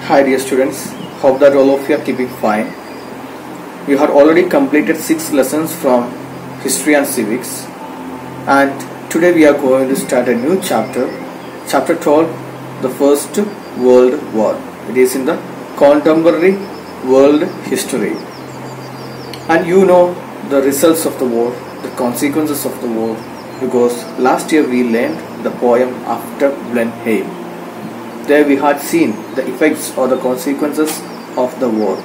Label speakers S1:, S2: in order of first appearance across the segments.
S1: Hi dear students, hope that all of you are keeping fine. You have already completed 6 lessons from History and Civics, and today we are going to start a new chapter, chapter 12, the First World War. It is in the contemporary world history, and you know the results of the war, the consequences of the war, because last year we learned the poem After Blenheim. There we had seen the effects or the consequences of the war.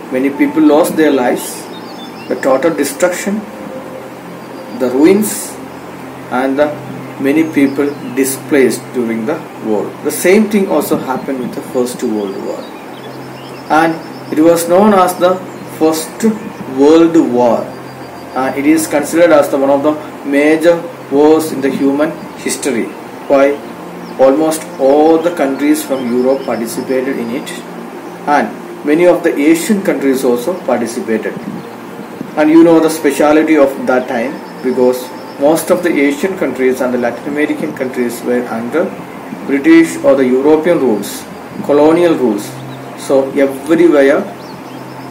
S1: Many people lost their lives, the total destruction, the ruins, and the many people displaced during the war. The same thing also happened with the First World War, and it was known as the First World War, and it is considered as one of the major wars in the human history. Why? Almost all the countries from Europe participated in it, and many of the Asian countries also participated. And you know the speciality of that time, because most of the Asian countries and the Latin American countries were under British or the European rules, colonial rules. So everywhere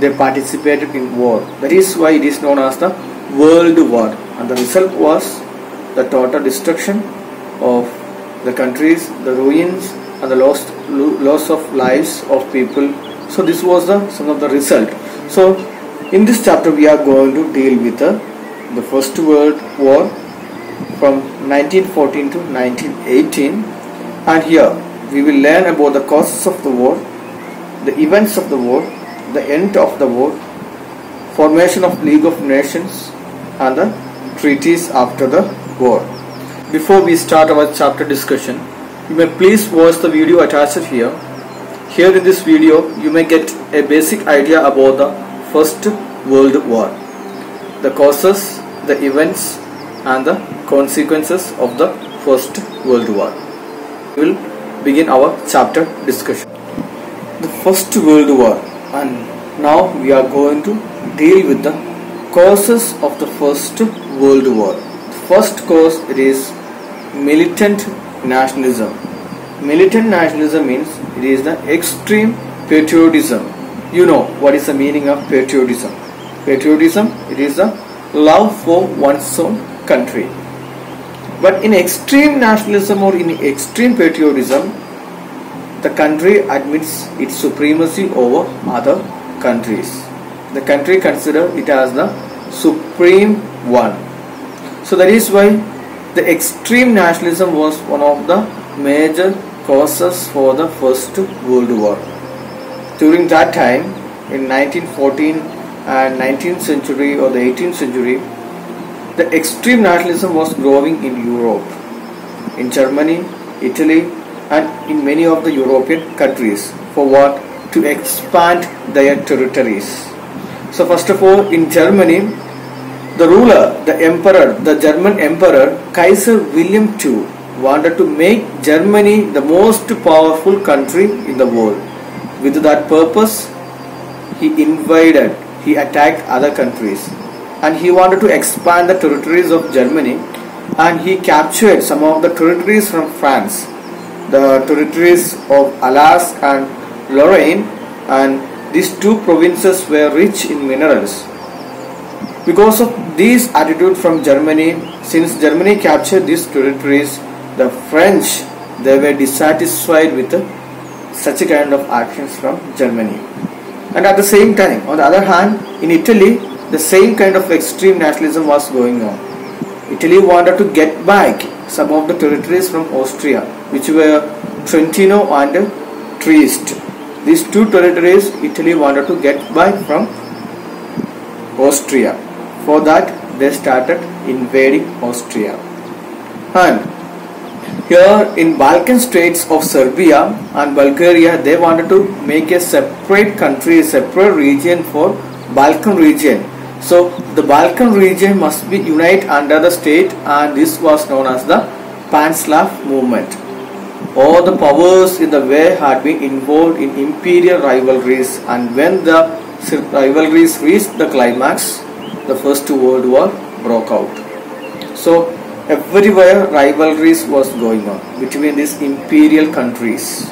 S1: they participated in war. That is why it is known as the World War, and the result was the total destruction of the countries, the ruins, and the loss of lives of people. So this was some of the result. So in this chapter we are going to deal with the First World War from 1914 to 1918, and here we will learn about the causes of the war, the events of the war, the end of the war, formation of League of Nations, and the treaties after the war. Before we start our chapter discussion, you may please watch the video attached here. Here in this video, you may get a basic idea about the First World War, the causes, the events, and the consequences of the First World War. We will begin our chapter discussion. The First World War, and now we are going to deal with the causes of the First World War. The first cause, it is militant nationalism. Militant nationalism means it is the extreme patriotism. You know what is the meaning of patriotism. Patriotism, it is the love for one's own country. But in extreme nationalism or in extreme patriotism, the country admits its supremacy over other countries. The country considers it as the supreme one. So that is why the extreme nationalism was one of the major causes for the First World War. During that time, in 1914 and 19th century or the 18th century, the extreme nationalism was growing in Europe, in Germany, Italy, and in many of the European countries. For what? To expand their territories. So first of all, in Germany, the ruler, the emperor, the German emperor, Kaiser William II, wanted to make Germany the most powerful country in the world. With that purpose, he attacked other countries, and he wanted to expand the territories of Germany, and he captured some of the territories from France, the territories of Alsace and Lorraine, and these two provinces were rich in minerals. Because of this attitude from Germany, since Germany captured these territories, the French, they were dissatisfied with such a kind of actions from Germany. And at the same time, on the other hand, in Italy, the same kind of extreme nationalism was going on. Italy wanted to get back some of the territories from Austria, which were Trentino and Trieste. These two territories Italy wanted to get back from Austria. For that, they started invading Austria. And here in Balkan states of Serbia and Bulgaria, they wanted to make a separate country, a separate region for Balkan region. So the Balkan region must be united under the state, and this was known as the Pan-Slav movement. All the powers in the way had been involved in imperial rivalries, and when the rivalries reached the climax, the First World War broke out. So everywhere rivalries was going on between these imperial countries.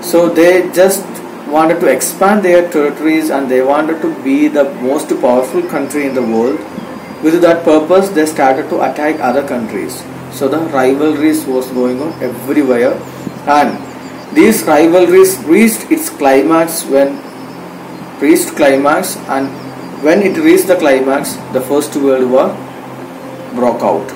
S1: So they just wanted to expand their territories and they wanted to be the most powerful country in the world. With that purpose, they started to attack other countries. So the rivalries was going on everywhere, and these rivalries reached its climax and when it reached the climax, the First World War broke out.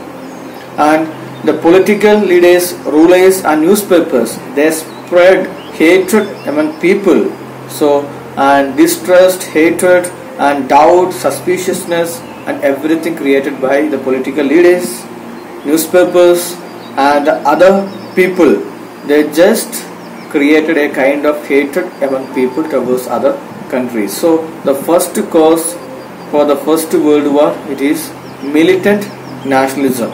S1: And the political leaders, rulers and newspapers, they spread hatred among people. So, and distrust, hatred and doubt, suspiciousness and everything created by the political leaders, newspapers and the other people. They just created a kind of hatred among people towards other countries. So the first cause for the First World War, it is militant nationalism.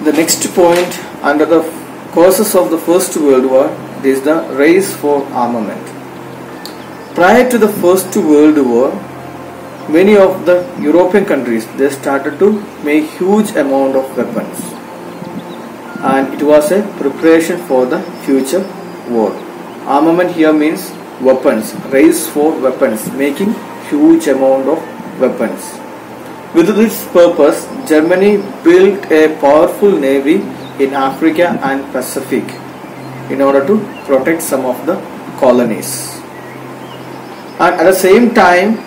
S1: The next point under the causes of the First World War is the race for armament. Prior to the First World War, many of the European countries, they started to make huge amount of weapons, and it was a preparation for the future war. Armament here means weapons, race for weapons, making huge amount of weapons. With this purpose, Germany built a powerful navy in Africa and Pacific in order to protect some of the colonies. And at the same time,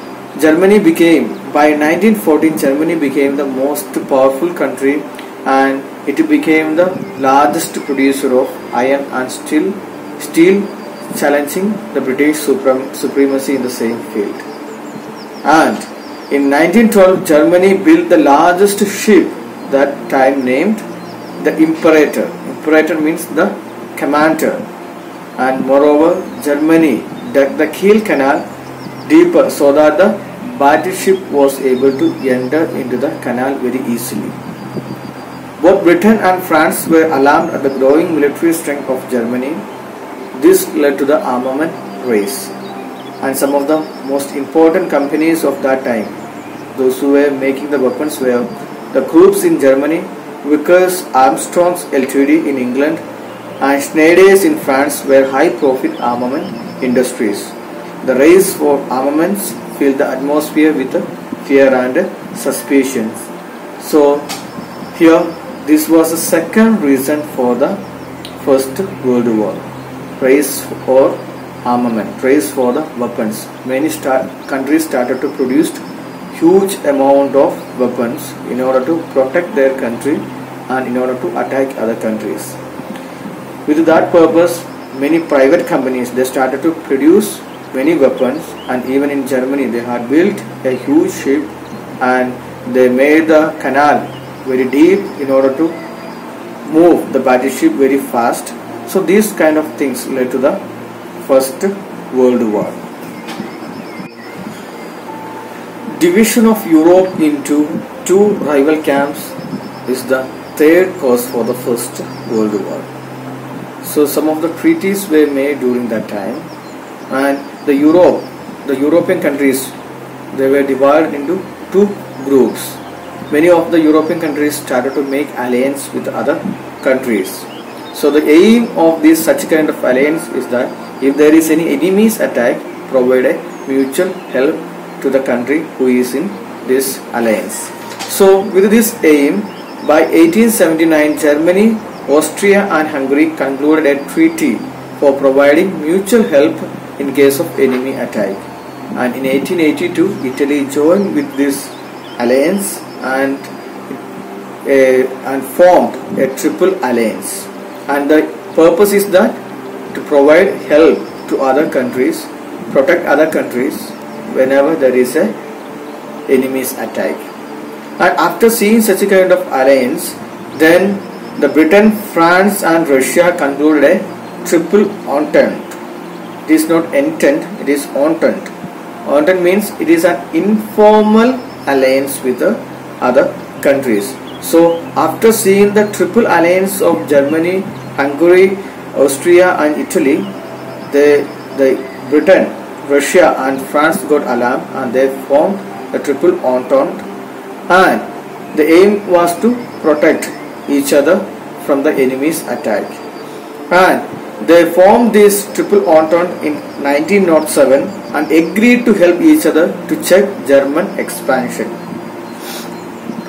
S1: by 1914, Germany became the most powerful country, and it became the largest producer of iron and steel, challenging the British supremacy in the same field. And in 1912, Germany built the largest ship that time, named the Imperator. Imperator means the commander. And moreover, Germany dug the Kiel Canal deeper so that the battleship was able to enter into the canal very easily. Both Britain and France were alarmed at the growing military strength of Germany. This led to the armament race. And some of the most important companies of that time, those who were making the weapons, were the Krupps in Germany, Vickers Armstrongs Ltd in England, and Schneider's in France were high profit armament industries. The race for armaments filled the atmosphere with fear and suspicion. So here, this was the second reason for the First World War. Race for armament, race for the weapons. Many countries started to produce huge amount of weapons in order to protect their country and in order to attack other countries. With that purpose, many private companies, they started to produce many weapons, and even in Germany they had built a huge ship and they made the canal very deep in order to move the battleship very fast. So these kind of things led to the First World War. Division of Europe into two rival camps is the third cause for the First World War. So some of the treaties were made during that time, and the European countries, they were divided into two groups. Many of the European countries started to make alliance with other countries. So the aim of this such kind of alliance is that if there is any enemy's attack, provide a mutual help to the country who is in this alliance. So with this aim, by 1879, Germany, Austria and Hungary concluded a treaty for providing mutual help in case of enemy attack. And in 1882, Italy joined with this alliance and formed a triple alliance. And the purpose is that to provide help to other countries, protect other countries whenever there is a enemy's attack. And after seeing such a kind of alliance, then the Britain, France and Russia concluded a triple entente. It is not entente, it is entente. Entente means it is an informal alliance with the other countries. So after seeing the triple alliance of Germany, Hungary, Austria and Italy, the Britain, Russia and France got alarmed and they formed a triple entente, and the aim was to protect each other from the enemy's attack. and they formed this Triple Entente in 1907 and agreed to help each other to check German expansion.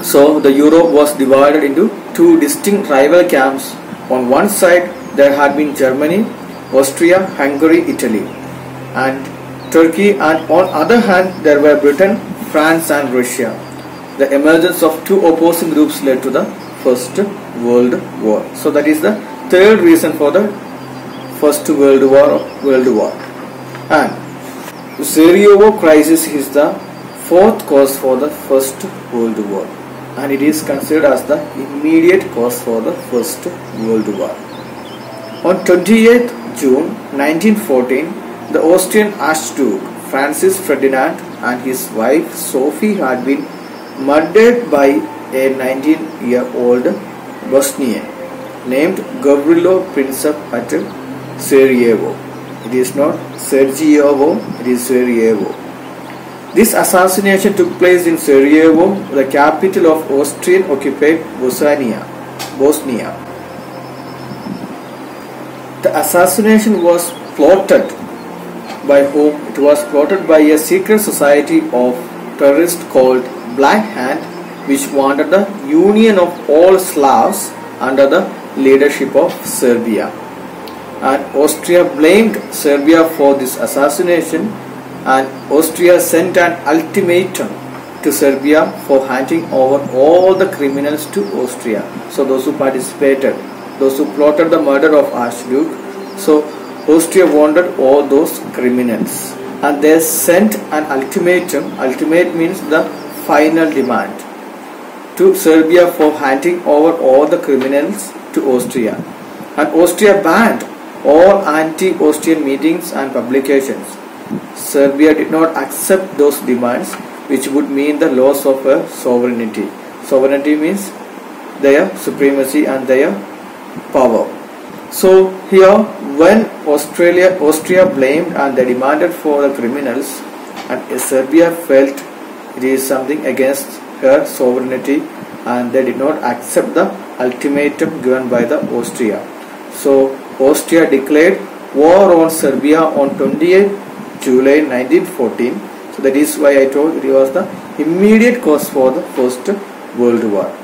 S1: So the Europe was divided into two distinct rival camps. On one side there had been Germany, Austria, Hungary, Italy, and Turkey, and on other hand there were Britain, France and Russia. The emergence of two opposing groups led to the First World War. So that is the third reason for the First World War. And Sarajevo crisis is the fourth cause for the First World War, and it is considered as the immediate cause for the First World War. On 28th June 1914, the Austrian Archduke Francis Ferdinand and his wife Sophie had been murdered by a 19-year-old Bosnian named Gavrilo Princip at Sarajevo. It is not Sarajevo, it is Sarajevo. This assassination took place in Sarajevo, the capital of Austrian-occupied Bosnia. The assassination was plotted by whom? It was plotted by a secret society of terrorists called Black Hand, which wanted the union of all Slavs under the leadership of Serbia. And Austria blamed Serbia for this assassination, and Austria sent an ultimatum to Serbia for handing over all the criminals to Austria. So those who participated, those who plotted the murder of Archduke, so Austria wanted all those criminals, and they sent an ultimatum. Ultimate means the final demand to Serbia for handing over all the criminals to Austria. And Austria banned all anti-Austrian meetings and publications. Serbia did not accept those demands, which would mean the loss of her sovereignty. Sovereignty means their supremacy and their power. So here, when Austria blamed and they demanded for the criminals, and Serbia felt it is something against her sovereignty, and they did not accept the ultimatum given by the Austria. So Austria declared war on Serbia on 28 July 1914. So that is why I told it was the immediate cause for the First World War.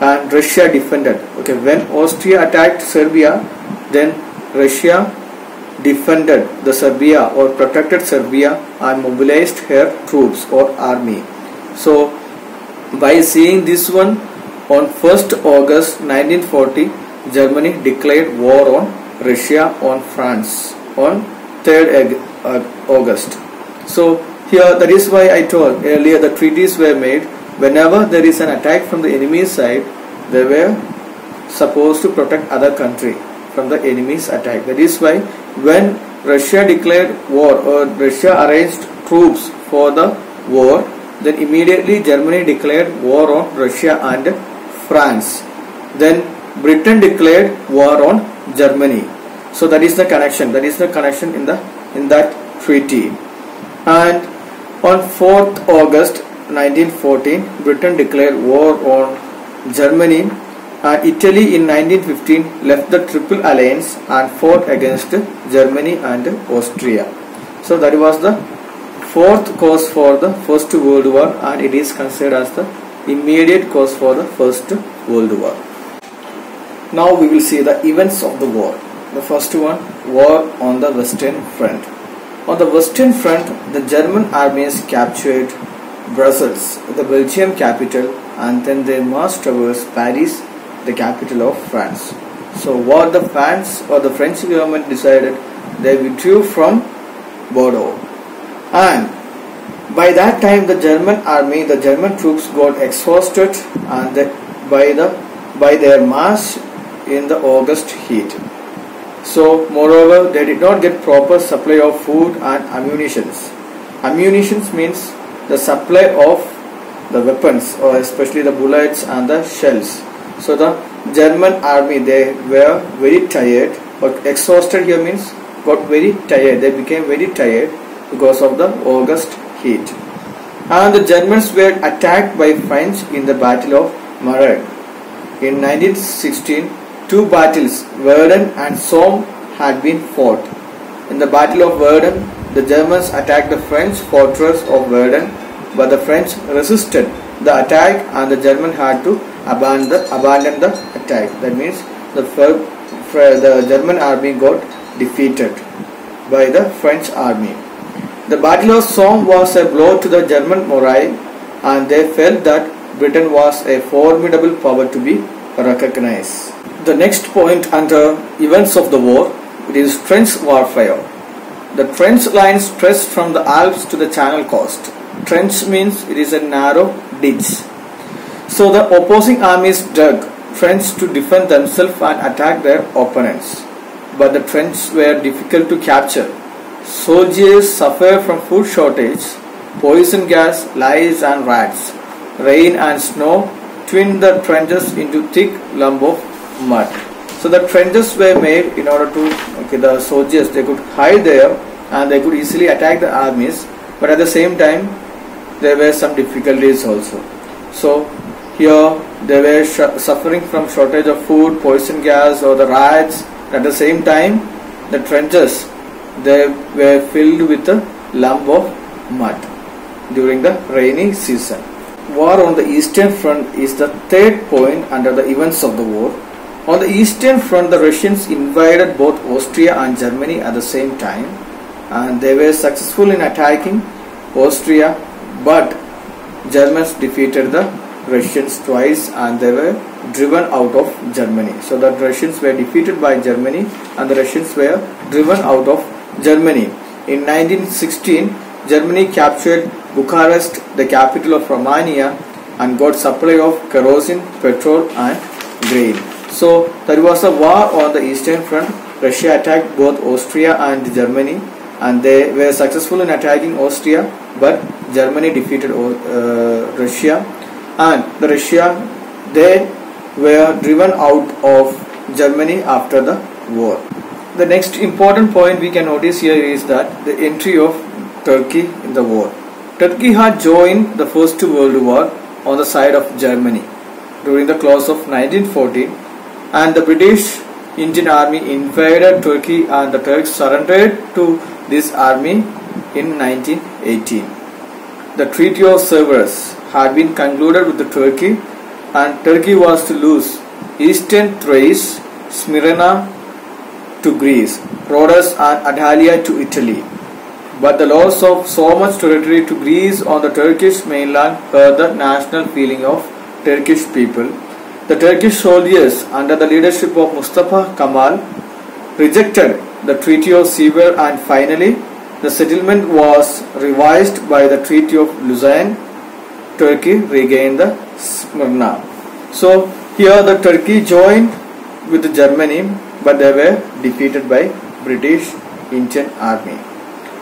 S1: And Russia defended. Okay, when Austria attacked Serbia, then Russia defended the Serbia or protected Serbia and mobilized her troops or army. So by seeing this one, on 1st August 1940, Germany declared war on Russia on France on 3rd August. So here, that is why I told earlier the treaties were made. Whenever there is an attack from the enemy's side, they were supposed to protect other country from the enemy's attack. That is why when Russia declared war or Russia arranged troops for the war, then immediately Germany declared war on Russia and France. Then Britain declared war on Germany. So that is the connection. That is the connection in that treaty. And on 4th August 1914, Britain declared war on Germany, and Italy in 1915 left the Triple Alliance and fought against Germany and Austria. So that was the fourth cause for the First World War, and it is considered as the immediate cause for the First World War. Now we will see the events of the war. The first one, war on the Western Front. On the Western Front, the German armies captured Brussels, the Belgium capital, and then they marched towards Paris, the capital of France. So what the French government decided, they withdrew from Bordeaux. And by that time the German army, the German troops got exhausted, and by their march in the August heat. So moreover, they did not get proper supply of food and ammunitions. Ammunitions means the supply of the weapons, or especially the bullets and the shells. So the German army, they were very tired, but exhausted here means got very tired. They became very tired because of the August heat. And the Germans were attacked by French in the Battle of Marne. In 1916, two battles, Verdun and Somme, had been fought. In the Battle of Verdun, the Germans attacked the French fortress of Verdun, but the French resisted the attack and the German had to abandon the attack. That means the German army got defeated by the French army. The Battle of Somme was a blow to the German morale, and they felt that Britain was a formidable power to be recognized. The next point under events of the war, it is trench warfare. The trench line stretched from the Alps to the Channel coast. Trench means it is a narrow ditch. So the opposing armies dug trench to defend themselves and attack their opponents. But the trenches were difficult to capture. Soldiers suffered from food shortage, poison gas, lice and rats. Rain and snow twinned the trenches into thick lump of mud. So the trenches were made in order to, the soldiers, they could hide there and they could easily attack the armies, but at the same time there were some difficulties also. So here they were suffering from shortage of food, poison gas or the rats. At the same time the trenches, they were filled with a lump of mud during the rainy season. War on the Eastern Front is the third point under the events of the war. On the Eastern Front, the Russians invaded both Austria and Germany at the same time, and they were successful in attacking Austria, but Germans defeated the Russians twice and they were driven out of Germany. So the Russians were defeated by Germany and the Russians were driven out of Germany. In 1916, Germany captured Bucharest, the capital of Romania, and got supply of kerosene, petrol and grain. So there was a war on the Eastern Front. Russia attacked both Austria and Germany, and they were successful in attacking Austria, but Germany defeated Russia, and the Russia, they were driven out of Germany after the war. The next important point we can notice here is that the entry of Turkey in the war. Turkey had joined the First World War on the side of Germany during the close of 1914, and the British Indian Army invaded Turkey and the Turks surrendered to this army in 1918. The Treaty of Sevres had been concluded with the Turkey, and Turkey was to lose Eastern Thrace, Smyrna to Greece, Rhodes and Antalya to Italy. But the loss of so much territory to Greece on the Turkish mainland hurt the national feeling of Turkish people. The Turkish soldiers under the leadership of Mustafa Kemal rejected the Treaty of Sevres, and finally the settlement was revised by the Treaty of Lausanne. Turkey regained the Smyrna. So here the Turkey joined with Germany, but they were defeated by British Indian Army.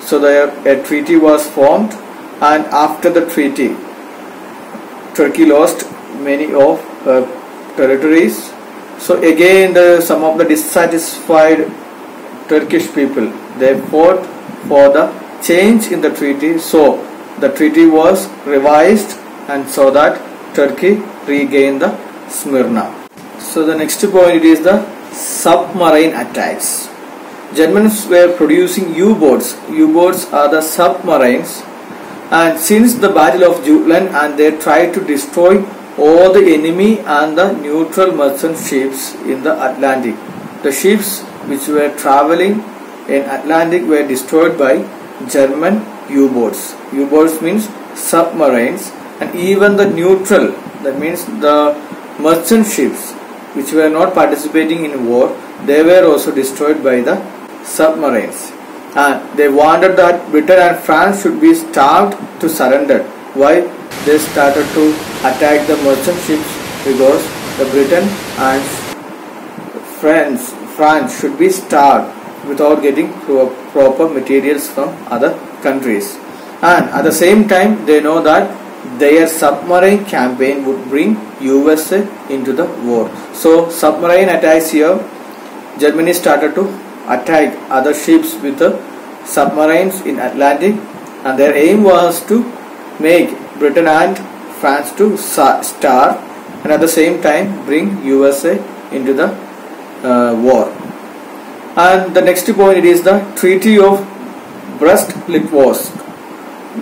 S1: So a treaty was formed, and after the treaty, Turkey lost many of her territories. So again, some of the dissatisfied Turkish people, they fought for the change in the treaty. So the treaty was revised, and so that Turkey regained the Smyrna. So the next point is the submarine attacks. Germans were producing U-boats. U-boats are the submarines, and since the Battle of Jutland, and they tried to destroy all the enemy and the neutral merchant ships in the Atlantic. The ships which were traveling in Atlantic were destroyed by German U-boats. U-boats means submarines, and even the neutral, that means the merchant ships which were not participating in war, they were also destroyed by the submarines. And they wanted that Britain and France should be starved to surrender. Why? They started to attack the merchant ships because the Britain and France should be starved without getting proper materials from other countries. And at the same time, they know that their submarine campaign would bring USA into the war. So submarine attacks here, Germany started to attack other ships with the submarines in Atlantic, and their aim was to make Britain and France to starve, and at the same time bring USA into the war. And the next point, it is the Treaty of Brest-Litovsk.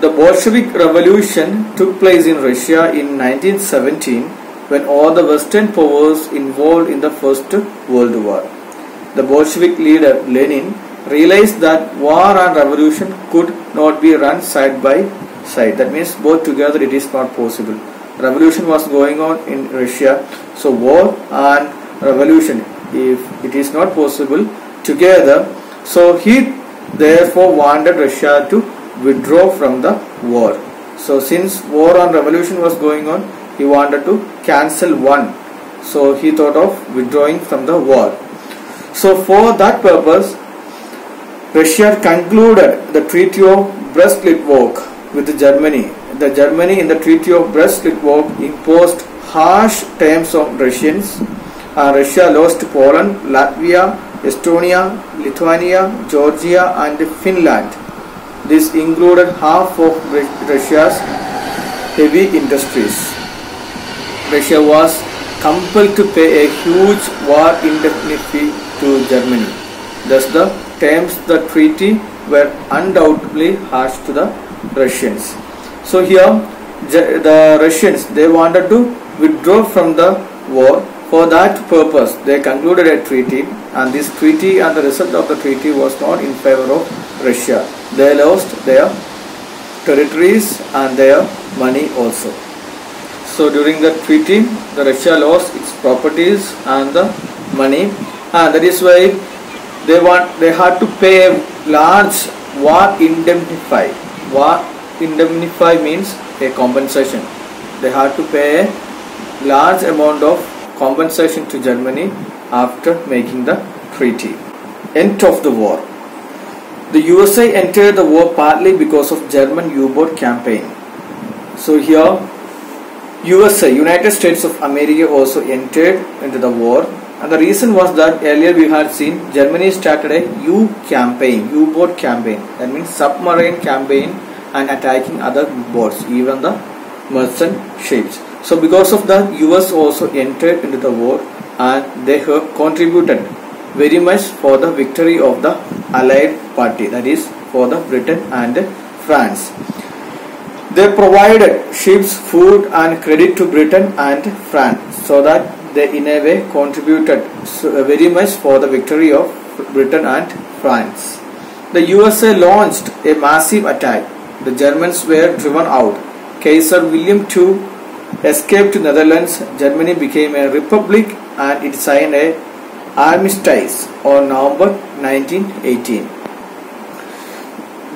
S1: The Bolshevik Revolution took place in Russia in 1917 when all the Western powers involved in the First World War. The Bolshevik leader Lenin realized that war and revolution could not be run side by side. That means both together it is not possible. Revolution was going on in Russia, so war and revolution, if it is not possible together, so he therefore wanted Russia to withdraw from the war. So since war and revolution was going on, he wanted to cancel one, so he thought of withdrawing from the war. So for that purpose, Russia concluded the Treaty of Brest-Litovsk with Germany. The Germany in the Treaty of Brest-Litovsk imposed harsh terms on Russians. Russia lost Poland, Latvia, Estonia, Lithuania, Georgia and Finland. This included half of Russia's heavy industries. Russia was compelled to pay a huge war indemnity to Germany. Thus the terms of the treaty were undoubtedly harsh to the Russians. So here the Russians, they wanted to withdraw from the war. For that purpose they concluded a treaty, and this treaty and the result of the treaty was not in favor of Russia. They lost their territories and their money also. So during the treaty, the Russia lost its properties and the money, and that is why they had to pay a large war indemnity. War indemnity means a compensation. They had to pay a large amount of compensation to Germany after making the treaty. End of the war. The USA entered the war partly because of German U-boat campaign. So here USA, United States of America, also entered into the war, and the reason was that earlier we had seen Germany started a U-boat campaign, that means submarine campaign, and attacking other boats, even the merchant ships. So because of that, US also entered into the war, and they have contributed very much for the victory of the Allied party, that is for the Britain and France. They provided ships, food and credit to Britain and France, so that they in a way contributed very much for the victory of Britain and France. The USA launched a massive attack. The Germans were driven out. Kaiser William II escaped to Netherlands. Germany became a republic, and it signed an armistice on November 1918.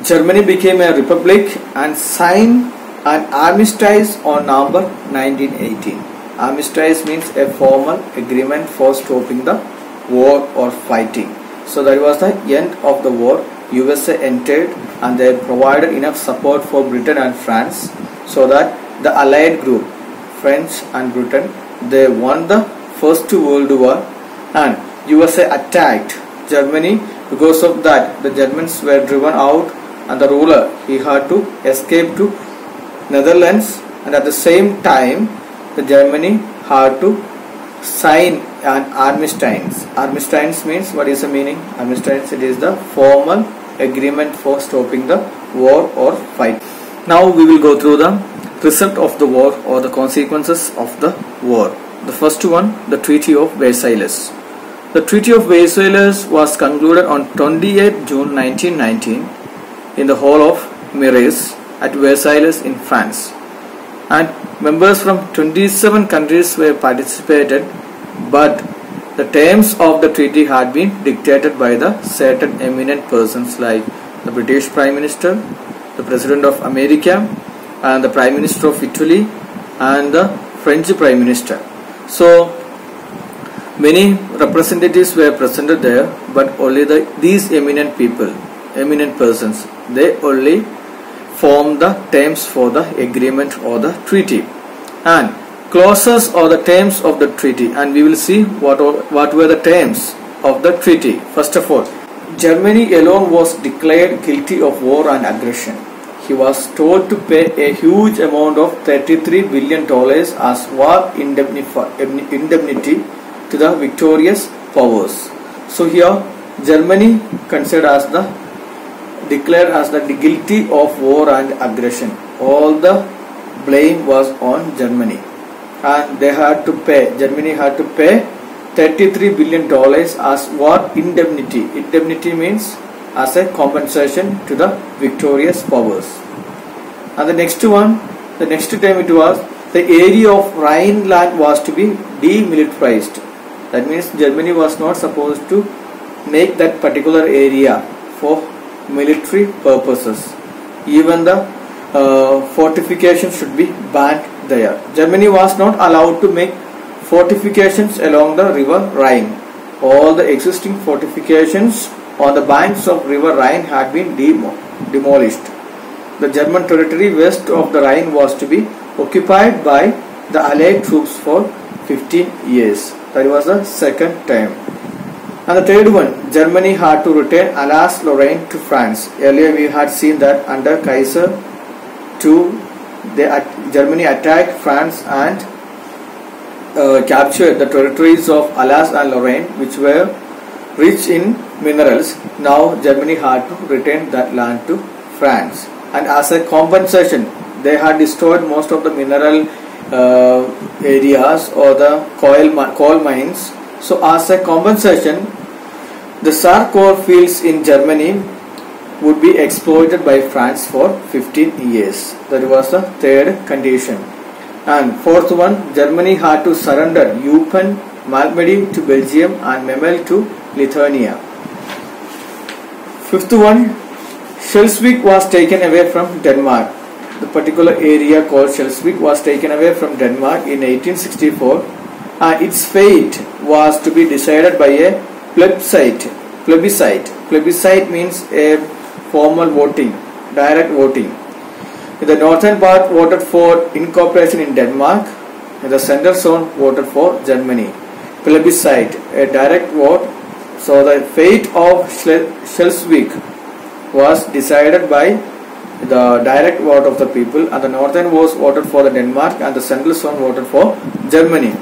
S1: Germany became a republic and signed an armistice on November 1918. Armistice means a formal agreement for stopping the war or fighting. So that was the end of the war. USA entered, and they provided enough support for Britain and France, so that the Allied group, French and Britain, they won the First World War, and USA attacked Germany. Because of that, the Germans were driven out, and the ruler, he had to escape to Netherlands, and at the same time the Germany had to sign an armistice. Armistice means, what is the meaning? Armistice, it is the formal agreement for stopping the war or fight. Now we will go through the result of the war or the consequences of the war. The first one, the Treaty of Versailles. The Treaty of Versailles was concluded on 28 June 1919 in the Hall of Mirrors at Versailles in France, and members from 27 countries were participated, but the terms of the treaty had been dictated by the certain eminent persons like the British Prime Minister, the President of America, and the Prime Minister of Italy, and the French Prime Minister. So many representatives were presented there, but only these eminent people, eminent persons, they only form the terms for the agreement or the treaty, and clauses or the terms of the treaty, and we will see what were the terms of the treaty. First of all, Germany alone was declared guilty of war and aggression. He was told to pay a huge amount of $33 billion as war indemnity to the victorious powers. So here Germany declared as the guilty of war and aggression. All the blame was on Germany, and Germany had to pay $33 billion as war indemnity. Indemnity means as a compensation to the victorious powers. And the next time it was, the area of Rhineland was to be demilitarized. That means Germany was not supposed to make that particular area for military purposes. Even the fortifications should be banned there. Germany was not allowed to make fortifications along the river Rhine. All the existing fortifications on the banks of river Rhine had been demolished. The German territory west of the Rhine was to be occupied by the Allied troops for 15 years. That was the second time. And the third one, Germany had to return Alsace-Lorraine to France. Earlier we had seen that under Kaiser II, Germany attacked France and captured the territories of Alsace and Lorraine, which were rich in minerals. Now Germany had to return that land to France. And as a compensation, they had destroyed most of the mineral areas or the coal mines. So as a compensation, the Saar coal fields in Germany would be exploited by France for 15 years. That was the third condition. And fourth one, Germany had to surrender Eupen, Malmedy to Belgium and Memel to Lithuania. Fifth one, Schleswig was taken away from Denmark. The particular area called Schleswig was taken away from Denmark in 1864, and its fate was to be decided by a plebiscite. Plebiscite means a formal voting, direct voting. The northern part voted for incorporation in Denmark, and the central zone voted for Germany. Plebiscite, a direct vote. So the fate of Schleswig was decided by the direct vote of the people, and the northern was voted for the Denmark and the central zone voted for Germany.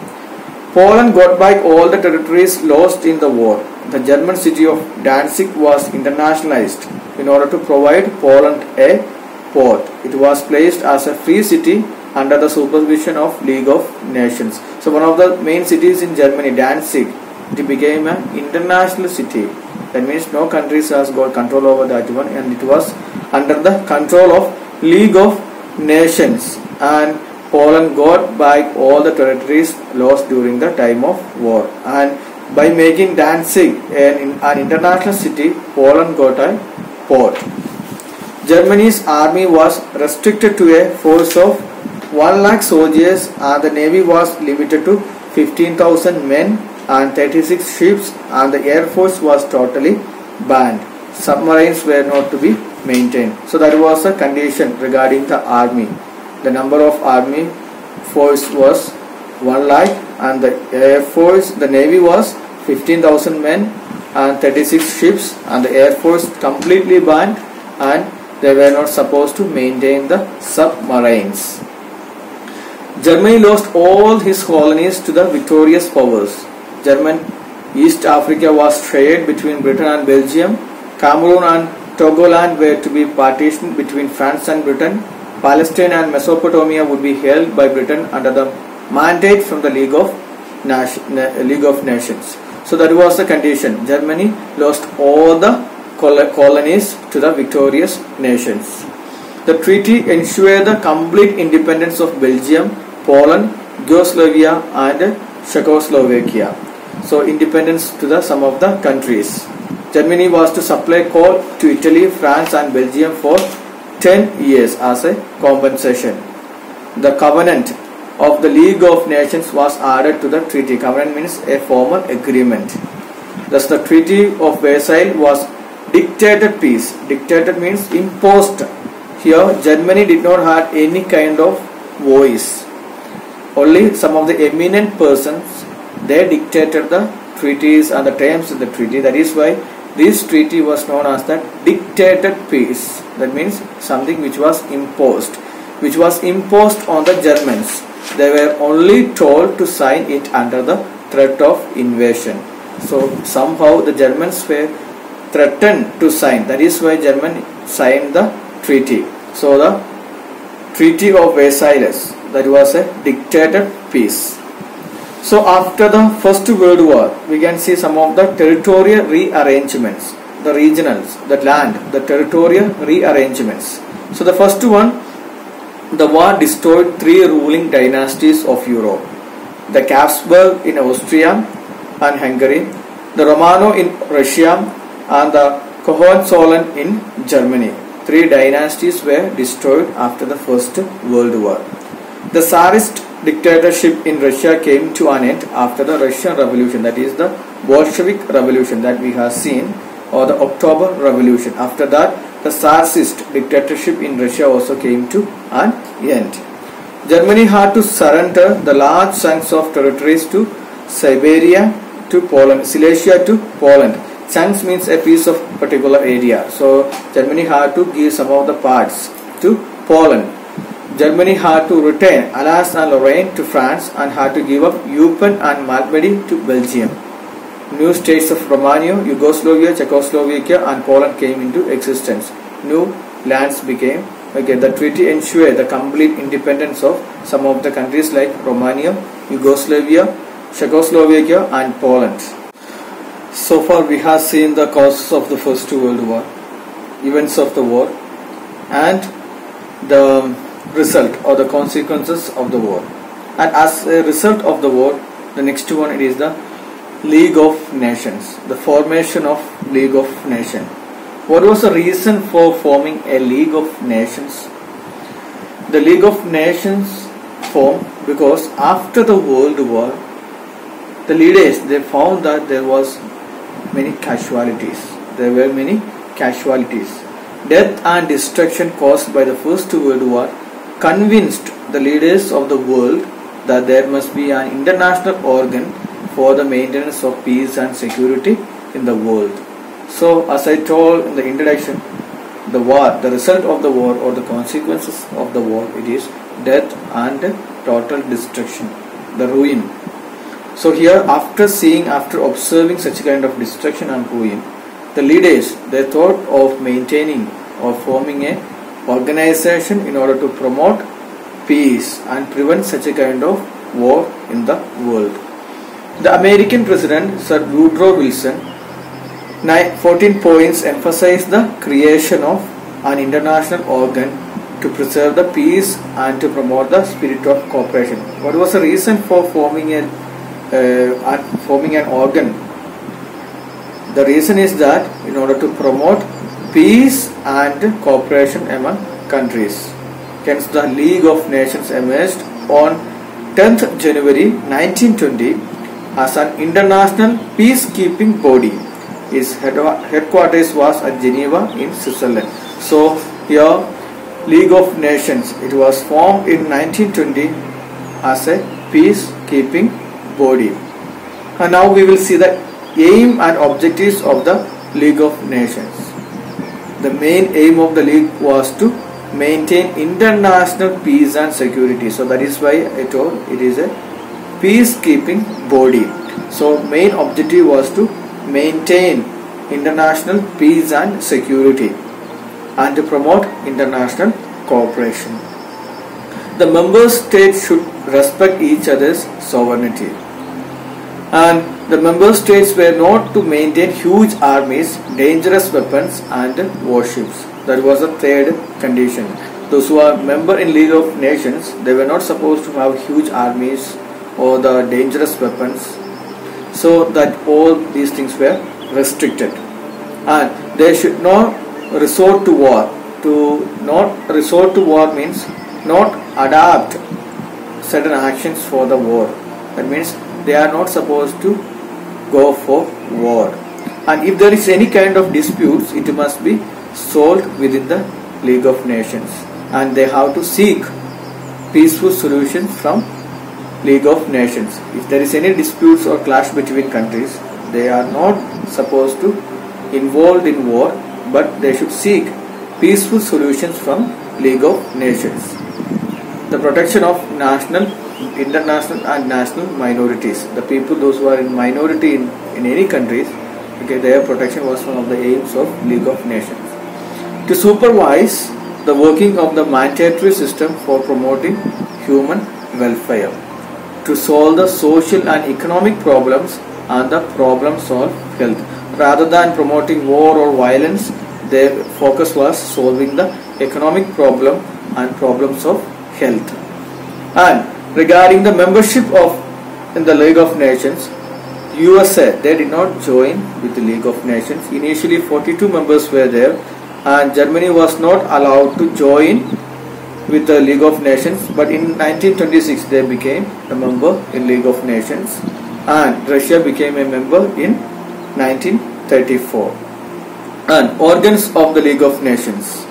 S1: Poland got back all the territories lost in the war. The German city of Danzig was internationalized in order to provide Poland a port. It was placed as a free city under the supervision of League of Nations. So one of the main cities in Germany, Danzig, it became an international city. That means no countries has got control over that one, and it was under the control of League of Nations, and Poland got back all the territories lost during the time of war. And by making Danzig an international city, Poland got a port. Germany's army was restricted to a force of 1 lakh soldiers, and the navy was limited to 15,000 men and 36 ships, and the air force was totally banned. Submarines were not to be maintained. So that was a condition regarding the army. The number of army force was 1 lakh, and the air force, the navy was 15,000 men and 36 ships, and the air force completely banned, and they were not supposed to maintain the submarines. Germany lost all his colonies to the victorious powers. German East Africa was shared between Britain and Belgium. Cameroon and Togoland were to be partitioned between France and Britain. Palestine and Mesopotamia would be held by Britain under the mandate from the League of Nations. So that was the condition. Germany lost all the colonies to the victorious nations. The treaty ensured the complete independence of Belgium, Poland, Yugoslavia and Czechoslovakia. So independence to some of the countries. Germany was to supply coal to Italy, France and Belgium for 10 years as a compensation. The covenant of the League of Nations was added to the treaty. Covenant means a formal agreement. Thus the Treaty of Versailles was dictated peace. Dictated means imposed. Here Germany did not have any kind of voice. Only some of the eminent persons, they dictated the treaties and the terms of the treaty. That is why this treaty was known as the dictated peace. That means something which was imposed on the Germans. They were only told to sign it under the threat of invasion. So somehow the Germans were threatened to sign. That is why Germany signed the treaty. So the Treaty of Versailles, that was a dictated peace. So after the First World War, we can see some of the territorial rearrangements, the regionals, the land, the territorial rearrangements. So the first one, the war destroyed three ruling dynasties of Europe: the Habsburg in Austria and Hungary, the Romano in Russia, and the Hohenzollern in Germany. Three dynasties were destroyed after the First World War. The Tsarist dictatorship in Russia came to an end after the Russian Revolution, that is the Bolshevik Revolution that we have seen, or the October Revolution. After that, the Tsarist dictatorship in Russia also came to an end. Germany had to surrender the large chunks of territories to Siberia to Poland, Silesia to Poland. Chunks means a piece of particular area. So Germany had to give some of the parts to Poland. Germany had to retain Alsace and Lorraine to France and had to give up Eupen and Malmedy to Belgium. New states of Romania, Yugoslavia, Czechoslovakia and Poland came into existence. New lands became. The treaty ensured the complete independence of some of the countries like Romania, Yugoslavia, Czechoslovakia and Poland. So far we have seen the causes of the First World War, events of the war, and the result or the consequences of the war. And as a result of the war, the next one, it is the League of Nations, the formation of League of Nations. What was the reason for forming a League of Nations? The League of Nations formed because after the World War, the leaders, they found that there was many casualties. There were many casualties. Death and destruction caused by the First World War convinced the leaders of the world that there must be an international organ for the maintenance of peace and security in the world. So, as I told in the introduction, the war, the result of the war or the consequences of the war, it is death and total destruction, the ruin. So here, after observing such kind of destruction and ruin, the leaders, they thought of maintaining or forming a organization in order to promote peace and prevent such a kind of war in the world. The American President Sir Woodrow Wilson, 14 points emphasized the creation of an international organ to preserve the peace and to promote the spirit of cooperation. What was the reason for forming an organ? The reason is that in order to promote peace and cooperation among countries. Hence the League of Nations emerged on 10th January 1920 as an international peacekeeping body. Its headquarters was at Geneva in Switzerland. So here, League of Nations, it was formed in 1920 as a peacekeeping body. And now we will see the aim and objectives of the League of Nations. The main aim of the League was to maintain international peace and security. So that is why I told it is a peacekeeping body. So main objective was to maintain international peace and security and to promote international cooperation. The member states should respect each other's sovereignty, and the member states were not to maintain huge armies, dangerous weapons and warships. That was the third condition. Those who are member in League of Nations, they were not supposed to have huge armies or the dangerous weapons, so that all these things were restricted, and they should not resort to war. To not resort to war means not adapt certain actions for the war. That means they are not supposed to go for war, and if there is any kind of disputes, it must be solved within the League of Nations, and they have to seek peaceful solutions from League of Nations. If there is any disputes or clash between countries, they are not supposed to involved in war, but they should seek peaceful solutions from League of Nations. The protection of national international and national minorities. The people, those who are in minority in any countries, okay, their protection was one of the aims of League of Nations. To supervise the working of the mandatory system for promoting human welfare, to solve the social and economic problems and the problems of health. Rather than promoting war or violence, their focus was solving the economic problem and problems of health. And regarding the membership of in the League of Nations, USA, they did not join with the League of Nations. Initially 42 members were there, and Germany was not allowed to join with the League of Nations, but in 1926 they became a member in League of Nations, and Russia became a member in 1934. And organs of the League of Nations: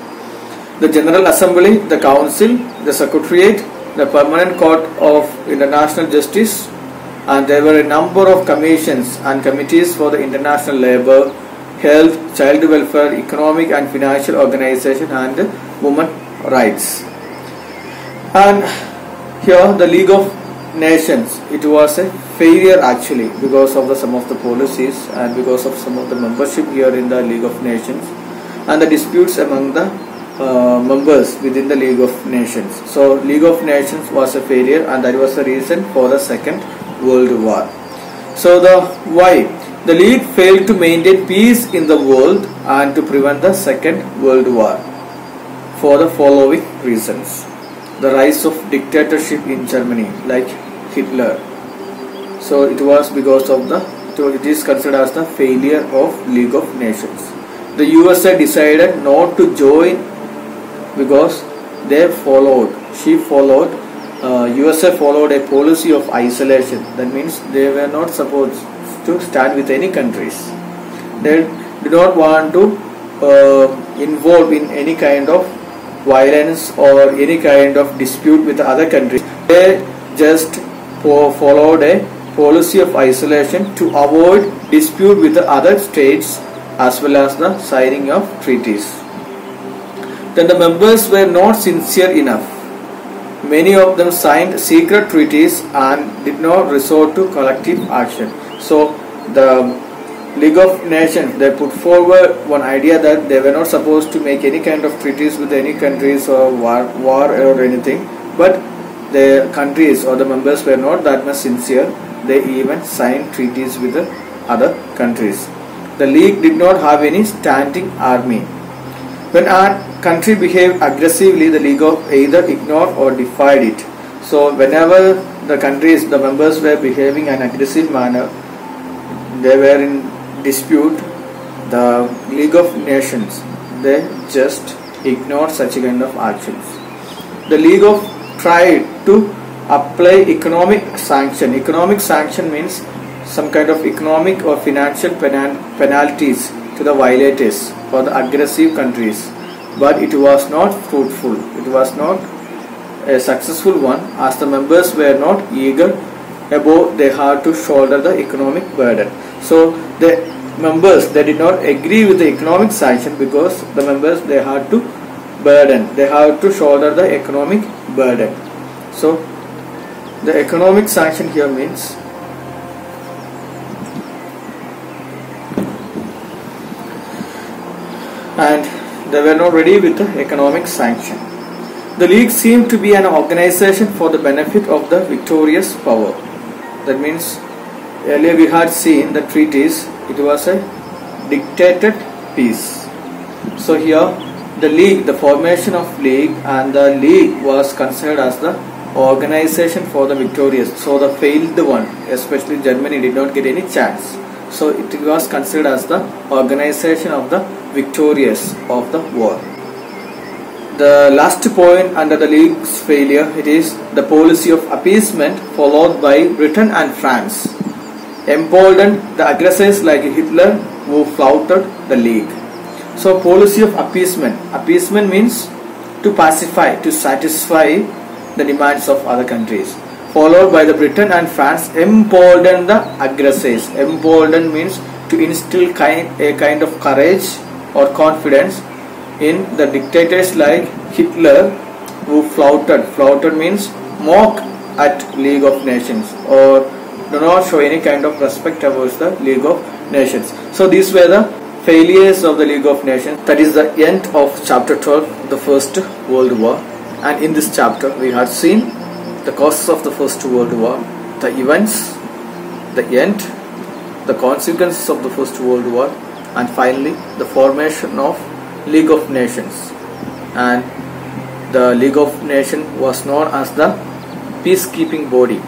S1: the General Assembly, the Council, the Secretariat, the Permanent Court of International Justice, and there were a number of commissions and committees for the international labor, health, child welfare, economic and financial organization, and women rights. And here the League of Nations, it was a failure actually because of some of the policies and because of some of the membership here in the League of Nations and the disputes among the members within the League of Nations. So League of Nations was a failure, and that was the reason for the Second World War. So why the League failed to maintain peace in the world and to prevent the Second World War? For the following reasons: the rise of dictatorship in Germany, like Hitler. So it was because of it is considered as the failure of League of Nations. The USA decided not to join because USA followed a policy of isolation. That means they were not supposed to stand with any countries. They did not want to involve in any kind of violence or any kind of dispute with other countries. They just followed a policy of isolation to avoid dispute with the other states as well as the signing of treaties. Then the members were not sincere enough. Many of them signed secret treaties and did not resort to collective action. So the League of Nations, they put forward one idea that they were not supposed to make any kind of treaties with any countries or war or anything, but the countries or the members were not that much sincere. They even signed treaties with the other countries. The League did not have any standing army. When a country behaved aggressively, the League of either ignored or defied it. So whenever the countries, the members were behaving in an aggressive manner, they were in dispute, the League of Nations, they just ignored such kind of actions. The League of tried to apply economic sanction. Economic sanction means some kind of economic or financial penalties to the violators for the aggressive countries, but it was not fruitful. It was not a successful one, as the members were not eager about they had to shoulder the economic burden. So the members, they did not agree with the economic sanction because the members, they had to shoulder the economic burden. So the economic sanction here means and they were not ready with the economic sanction. The League seemed to be an organization for the benefit of the victorious power. That means earlier we had seen the treaties, it was a dictated peace. So here the League, the formation of League, and the League was considered as the organization for the victorious. So the failed one, especially Germany, did not get any chance. So it was considered as the organization of the victorious of the war. The last point under the League's failure, it is the policy of appeasement followed by Britain and France emboldened the aggressors like Hitler, who flouted the League. So policy of appeasement. Appeasement means to pacify, to satisfy the demands of other countries. Followed by the Britain and France emboldened the aggressors. Emboldened means to instill a kind of courage or confidence in the dictators like Hitler, who flouted. Flouted means mock at League of Nations, or do not show any kind of respect towards the League of Nations. So these were the failures of the League of Nations. That is the end of chapter 12, the First World War. And in this chapter we had seen the causes of the First World War, the events, the end, the consequences of the First World War, and finally the formation of League of Nations. And the League of Nations was known as the peacekeeping body.